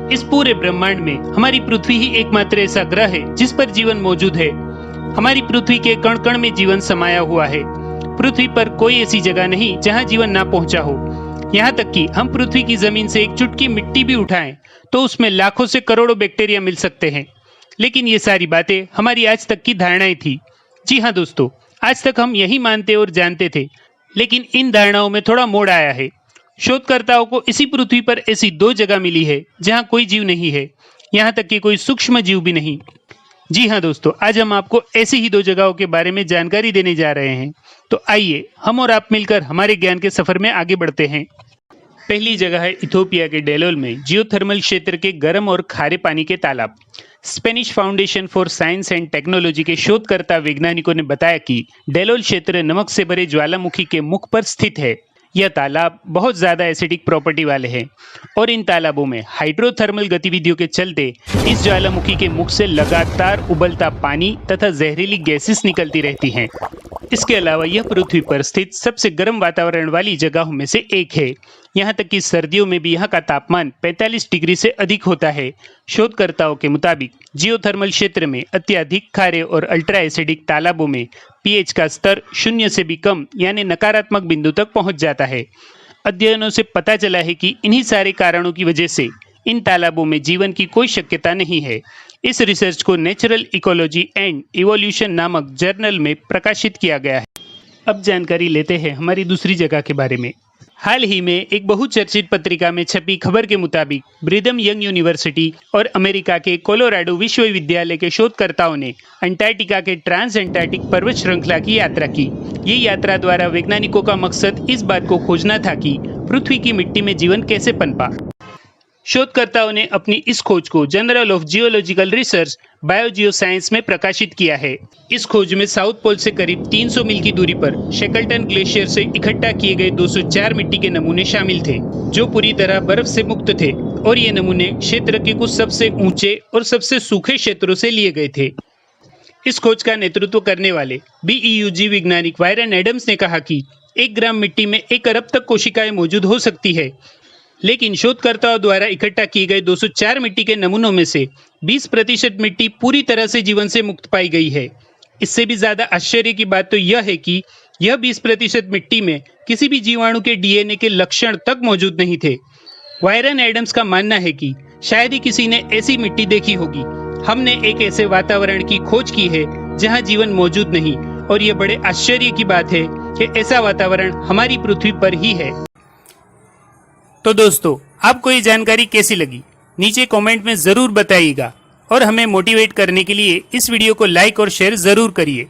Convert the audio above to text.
इस पूरे ब्रह्मांड में हमारी पृथ्वी ही एकमात्र ऐसा ग्रह है जिस पर जीवन मौजूद है। हमारी पृथ्वी के कण कण में जीवन समाया हुआ है। पृथ्वी पर कोई ऐसी जगह नहीं जहां जीवन ना पहुंचा हो। यहाँ तक कि हम पृथ्वी की जमीन से एक चुटकी मिट्टी भी उठाएं तो उसमें लाखों से करोड़ों बैक्टीरिया मिल सकते हैं। लेकिन ये सारी बातें हमारी आज तक की धारणाएं थी। जी हाँ दोस्तों, आज तक हम यही मानते और जानते थे, लेकिन इन धारणाओं में थोड़ा मोड़ आया है। शोधकर्ताओं को इसी पृथ्वी पर ऐसी 2 जगह मिली है जहां कोई जीव नहीं है, यहाँ तक कि कोई सूक्ष्म जीव भी नहीं। जी हाँ दोस्तों, आज हम आपको ऐसी ही 2 जगहों के बारे में जानकारी देने जा रहे हैं। तो आइए हम और आप मिलकर हमारे ज्ञान के सफर में आगे बढ़ते हैं। पहली जगह है इथोपिया के डेलोल में जियोथर्मल क्षेत्र के गर्म और खारे पानी के तालाब। Spanish foundation for science and technology के शोधकर्ता वैज्ञानिकों ने बताया कि डेलोल क्षेत्र नमक से भरे ज्वालामुखी के मुख पर स्थित है। यह तालाब बहुत ज्यादा एसिडिक प्रॉपर्टी वाले हैं और इन तालाबों में हाइड्रोथर्मल गतिविधियों के चलते इस ज्वालामुखी के मुख से लगातार उबलता पानी तथा जहरीली गैसेस निकलती रहती हैं। इसके अलावा यह पृथ्वी पर स्थित सबसे गर्म वातावरण वाली जगहों में से एक है। यहाँ तक कि सर्दियों में भी यहाँ का तापमान 45 डिग्री से अधिक होता है। शोधकर्ताओं के मुताबिक जियोथर्मल क्षेत्र में अत्यधिक खारे और अल्ट्रा एसिडिक तालाबों में पीएच का स्तर 0 से भी कम यानी नकारात्मक बिंदु तक पहुंच जाता है। अध्ययनों से पता चला है कि इन्हीं सारे कारणों की वजह से इन तालाबों में जीवन की कोई शक्यता नहीं है। इस रिसर्च को नेचुरल इकोलॉजी एंड इवोल्यूशन नामक जर्नल में प्रकाशित किया गया है। अब जानकारी लेते हैं हमारी दूसरी जगह के बारे में। हाल ही में एक बहुचर्चित पत्रिका में छपी खबर के मुताबिक ब्रिघम यंग यूनिवर्सिटी और अमेरिका के कोलोराडो विश्वविद्यालय के शोधकर्ताओं ने अंटार्कटिका के ट्रांस एंटार्कटिक पर्वत श्रृंखला की यात्रा की। ये यात्रा द्वारा वैज्ञानिकों का मकसद इस बात को खोजना था कि पृथ्वी की मिट्टी में जीवन कैसे पनपा। शोधकर्ताओं ने अपनी इस खोज को जर्नल ऑफ जियोलॉजिकल रिसर्च बायोजियोसाइंस में प्रकाशित किया है। इस खोज में साउथ पोल से करीब 300 मील की दूरी पर शेकल्टन ग्लेशियर से इकट्ठा किए गए 204 मिट्टी के नमूने शामिल थे, जो पूरी तरह बर्फ से मुक्त थे और ये नमूने क्षेत्र के कुछ सबसे ऊंचे और सबसे सूखे क्षेत्रों से लिए गए थे। इस खोज का नेतृत्व करने वाले बीईयूजी वैज्ञानिक वायरन एडम्स ने कहा कि 1 ग्राम मिट्टी में 1 अरब तक कोशिकाएं मौजूद हो सकती है, लेकिन शोधकर्ताओं द्वारा इकट्ठा किए गए 204 मिट्टी के नमूनों में से 20% मिट्टी पूरी तरह से जीवन से मुक्त पाई गई है। इससे भी ज्यादा आश्चर्य की बात तो यह है कि यह 20% मिट्टी में किसी भी जीवाणु के डीएनए के लक्षण तक मौजूद नहीं थे। वायरन एडम्स का मानना है कि शायद ही किसी ने ऐसी मिट्टी देखी होगी। हमने एक ऐसे वातावरण की खोज की है जहाँ जीवन मौजूद नहीं, और यह बड़े आश्चर्य की बात है कि ऐसा वातावरण हमारी पृथ्वी पर ही है। तो दोस्तों, आपको ये जानकारी कैसी लगी नीचे कमेंट में जरूर बताइएगा और हमें मोटिवेट करने के लिए इस वीडियो को लाइक और शेयर जरूर करिए।